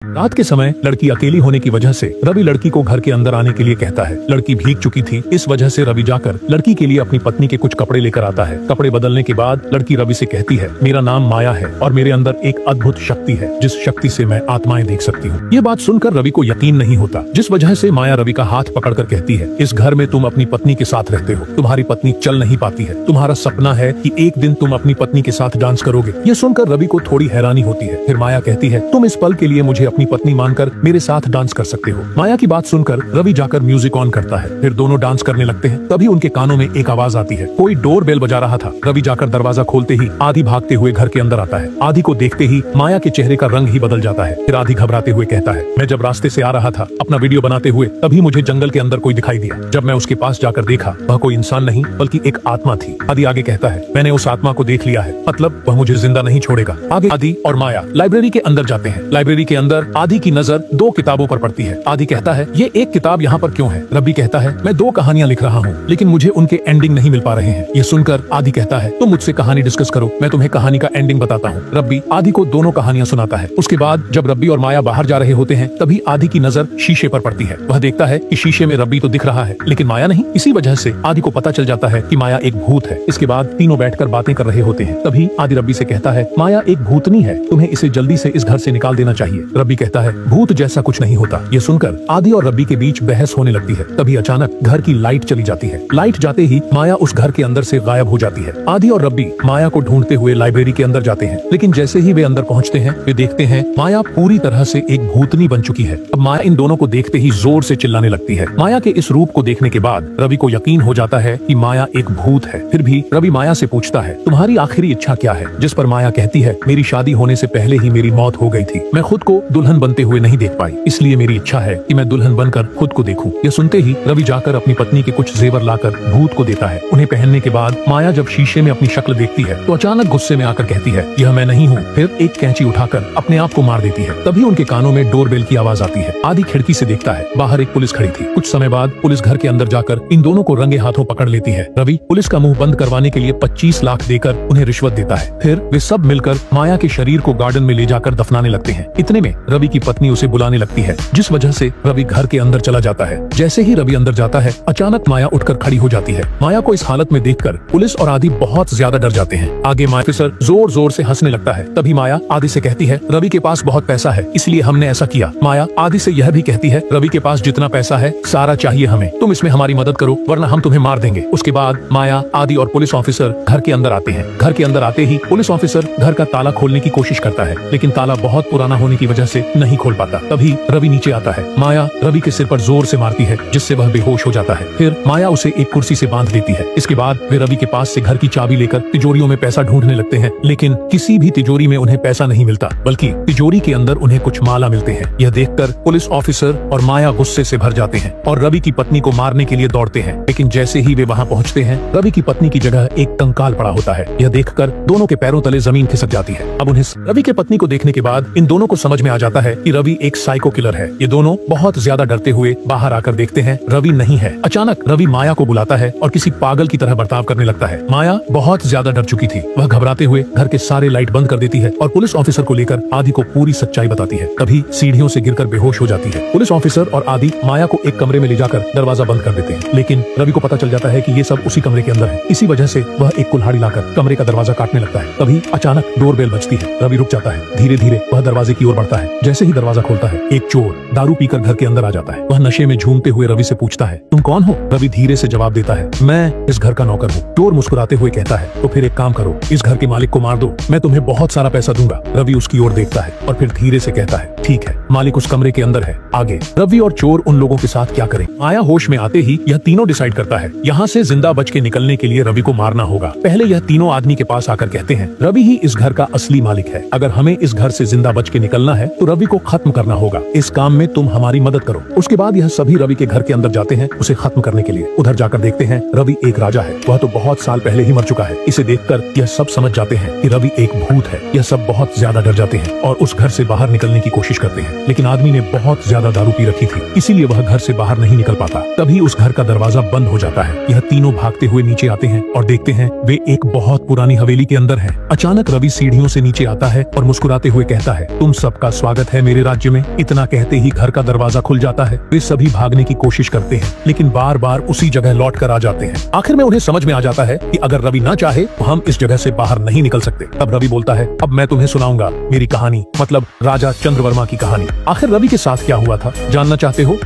रात के समय लड़की अकेली होने की वजह से रवि लड़की को घर के अंदर आने के लिए कहता है। लड़की भीग चुकी थी, इस वजह से रवि जाकर लड़की के लिए अपनी पत्नी के कुछ कपड़े लेकर आता है। कपड़े बदलने के बाद लड़की रवि से कहती है, मेरा नाम माया है और मेरे अंदर एक अद्भुत शक्ति है जिस शक्ति से मैं आत्माएं देख सकती हूँ। ये बात सुनकर रवि को यकीन नहीं होता, जिस वजह से माया रवि का हाथ पकड़कर कहती है, इस घर में तुम अपनी पत्नी के साथ रहते हो, तुम्हारी पत्नी चल नहीं पाती है, तुम्हारा सपना है कि एक दिन तुम अपनी पत्नी के साथ डांस करोगे। ये सुनकर रवि को थोड़ी हैरानी होती है। फिर माया कहती है, तुम इस पल के लिए मुझे अपनी पत्नी मानकर मेरे साथ डांस कर सकते हो। माया की बात सुनकर रवि जाकर म्यूजिक ऑन करता है। फिर दोनों डांस करने लगते हैं। तभी उनके कानों में एक आवाज आती है, कोई डोर बेल बजा रहा था। रवि जाकर दरवाजा खोलते ही आदि भागते हुए घर के अंदर आता है। आदि को देखते ही माया के चेहरे का रंग ही बदल जाता है। फिर आदि घबराते हुए कहता है, मैं जब रास्ते से आ रहा था अपना वीडियो बनाते हुए, तभी मुझे जंगल के अंदर कोई दिखाई दिया। जब मैं उसके पास जाकर देखा, वह कोई इंसान नहीं बल्कि एक आत्मा थी। आदि आगे कहता है, मैंने उस आत्मा को देख लिया है, मतलब वह मुझे जिंदा नहीं छोड़ेगा। आगे आदि और माया लाइब्रेरी के अंदर जाते हैं। लाइब्रेरी के अंदर आदि की नजर दो किताबों पर पड़ती है। आदि कहता है, ये एक किताब यहाँ पर क्यों है? रवि कहता है, मैं दो कहानियाँ लिख रहा हूँ, लेकिन मुझे उनके एंडिंग नहीं मिल पा रहे हैं। ये सुनकर आदि कहता है, तुम मुझसे कहानी डिस्कस करो, मैं तुम्हें कहानी का एंडिंग बताता हूँ। रवि आदि को दोनों कहानियां सुनाता है। उसके बाद जब रवि और माया बाहर जा रहे होते हैं, तभी आदि की नजर शीशे पर पड़ती है। वह देखता है कि शीशे में रवि तो दिख रहा है, लेकिन माया नहीं। इसी वजह से आदि को पता चल जाता है कि माया एक भूत है। इसके बाद तीनों बैठकर बातें कर रहे होते हैं। तभी आदि रवि से कहता है, माया एक भूतनी है, तुम्हें इसे जल्दी से इस घर से निकाल देना चाहिए। रवि कहता है, भूत जैसा कुछ नहीं होता। ये सुनकर आदि और रवि के बीच बहस होने लगती है। तभी अचानक घर की लाइट चली जाती है। लाइट जाते ही माया उस घर के अंदर से गायब हो जाती है। आदि और रवि माया को ढूंढते हुए लाइब्रेरी के अंदर जाते हैं, लेकिन जैसे ही वे अंदर पहुंचते हैं, वे देखते हैं माया पूरी तरह से एक भूतनी बन चुकी है। अब माया इन दोनों को देखते ही जोर से चिल्लाने लगती है। माया के इस रूप को देखने के बाद रवि को यकीन हो जाता है कि माया एक भूत है। फिर भी रवि माया से पूछता है, तुम्हारी आखिरी इच्छा क्या है? जिस पर माया कहती है, मेरी शादी होने से पहले ही मेरी मौत हो गई थी, मैं खुद को दुल्हन बनते हुए नहीं देख पाई, इसलिए मेरी इच्छा है कि मैं दुल्हन बनकर खुद को देखूं। यह सुनते ही रवि जाकर अपनी पत्नी के कुछ जेवर लाकर भूत को देता है। उन्हें पहनने के बाद माया जब शीशे में अपनी शक्ल देखती है, तो अचानक गुस्से में आकर कहती है, यह मैं नहीं हूँ। फिर एक कैंची उठाकर अपने आप को मार देती है। तभी उनके कानों में डोरबेल की आवाज आती है। आदि खिड़की से देखता है, बाहर एक पुलिस खड़ी थी। कुछ समय बाद पुलिस घर के अंदर जाकर इन दोनों को रंगे हाथों पकड़ लेती है। रवि पुलिस का मुंह बंद करवाने के लिए 25 लाख देकर उन्हें रिश्वत देता है। फिर वे सब मिलकर माया के शरीर को गार्डन में ले जाकर दफनाने लगते हैं। इतने में रवि की पत्नी उसे बुलाने लगती है, जिस वजह से रवि घर के अंदर चला जाता है। जैसे ही रवि अंदर जाता है, अचानक माया उठकर खड़ी हो जाती है। माया को इस हालत में देखकर पुलिस और आदि बहुत ज्यादा डर जाते हैं। आगे माया ऑफिसर जोर जोर से हंसने लगता है। तभी माया आदि से कहती है, रवि के पास बहुत पैसा है, इसलिए हमने ऐसा किया। माया आदि से यह भी कहती है, रवि के पास जितना पैसा है सारा चाहिए हमें, तुम इसमें हमारी मदद करो वरना हम तुम्हें मार देंगे। उसके बाद माया आदि और पुलिस ऑफिसर घर के अंदर आते हैं। घर के अंदर आते ही पुलिस ऑफिसर घर का ताला खोलने की कोशिश करता है, लेकिन ताला बहुत पुराना होने की वजह से नहीं खोल पाता। तभी रवि नीचे आता है। माया रवि के सिर पर जोर से मारती है, जिससे वह बेहोश हो जाता है। फिर माया उसे एक कुर्सी से बांध देती है। इसके बाद वे रवि के पास से घर की चाबी लेकर तिजोरियों में पैसा ढूंढने लगते हैं, लेकिन किसी भी तिजोरी में उन्हें पैसा नहीं मिलता, बल्कि तिजोरी के अंदर उन्हें कुछ माला मिलते हैं। यह देखकर पुलिस ऑफिसर और माया गुस्से से भर जाते हैं और रवि की पत्नी को मारने के लिए दौड़ते हैं। लेकिन जैसे ही वे वहां पहुंचते हैं, रवि की पत्नी की जगह एक कंकाल पड़ा होता है। यह देखकर दोनों के पैरों तले जमीन खिसक जाती है। अब उन्हें रवि के पत्नी को देखने के बाद इन दोनों को समझ में आ जाता है कि रवि एक साइको किलर है। ये दोनों बहुत ज्यादा डरते हुए बाहर आकर देखते हैं, रवि नहीं है। अचानक रवि माया को बुलाता है और किसी पागल की तरह बर्ताव करने लगता है। माया बहुत ज्यादा डर चुकी थी। वह घबराते हुए घर के सारे लाइट बंद कर देती है और पुलिस ऑफिसर को लेकर आदि को पूरी सच्चाई बताती है। तभी सीढ़ियों से गिरकर बेहोश हो जाती है। पुलिस ऑफिसर और आदि माया को एक कमरे में ले जाकर दरवाजा बंद कर देते हैं, लेकिन रवि को पता चल जाता है कि ये सब उसी कमरे के अंदर है। इसी वजह से वह एक कुल्हाड़ी लाकर कमरे का दरवाजा काटने लगता है। तभी अचानक डोरबेल बजती है। रवि रुक जाता है। धीरे धीरे वह दरवाजे की ओर बढ़ता है। जैसे ही दरवाजा खोलता है, एक चोर दारू पीकर घर के अंदर आ जाता है। वह नशे में झूमते हुए रवि से पूछता है, तुम कौन हो? रवि धीरे से जवाब देता है, मैं इस घर का नौकर हूँ। चोर मुस्कुराते हुए कहता है, तो फिर एक काम करो, इस घर के मालिक को मार दो, मैं तुम्हें बहुत सारा पैसा दूंगा। रवि उसकी ओर देखता है और फिर धीरे से कहता है, ठीक है, मालिक उस कमरे के अंदर है। आगे रवि और चोर उन लोगों के साथ क्या करें? माया होश में आते ही यह तीनों डिसाइड करता है, यहाँ से जिंदा बच के निकलने के लिए रवि को मारना होगा। पहले यह तीनों आदमी के पास आकर कहते हैं, रवि ही इस घर का असली मालिक है। अगर हमें इस घर से जिंदा बच के निकलना है तो रवि को खत्म करना होगा। इस काम में तुम हमारी मदद करो। उसके बाद यह सभी रवि के घर के अंदर जाते हैं उसे खत्म करने के लिए। उधर जाकर देखते हैं रवि एक राजा है। वह तो बहुत साल पहले ही मर चुका है। इसे देखकर यह सब समझ जाते हैं कि रवि एक भूत है। यह सब बहुत ज्यादा डर जाते हैं और उस घर से बाहर निकलने की कोशिश करते हैं, लेकिन आदमी ने बहुत ज्यादा दारू पी रखी थी, इसीलिए वह घर से बाहर नहीं निकल पाता। तभी उस घर का दरवाजा बंद हो जाता है। यह तीनों भागते हुए नीचे आते हैं और देखते हैं वे एक बहुत पुरानी हवेली के अंदर हैं। अचानक रवि सीढ़ियों से नीचे आता है और मुस्कुराते हुए कहता है, तुम सबका स्वागत स्वागत है मेरे राज्य में। इतना कहते ही घर का दरवाजा खुल जाता है। वे सभी भागने की कोशिश करते हैं, लेकिन बार बार उसी जगह लौट कर आ जाते हैं। आखिर में उन्हें समझ में आ जाता है कि अगर रवि ना चाहे तो हम इस जगह से बाहर नहीं निकल सकते। तब रवि बोलता है, अब मैं तुम्हें सुनाऊंगा मेरी कहानी, मतलब राजा चंद्रवर्मा की कहानी। आखिर रवि के साथ क्या हुआ था, जानना चाहते हो?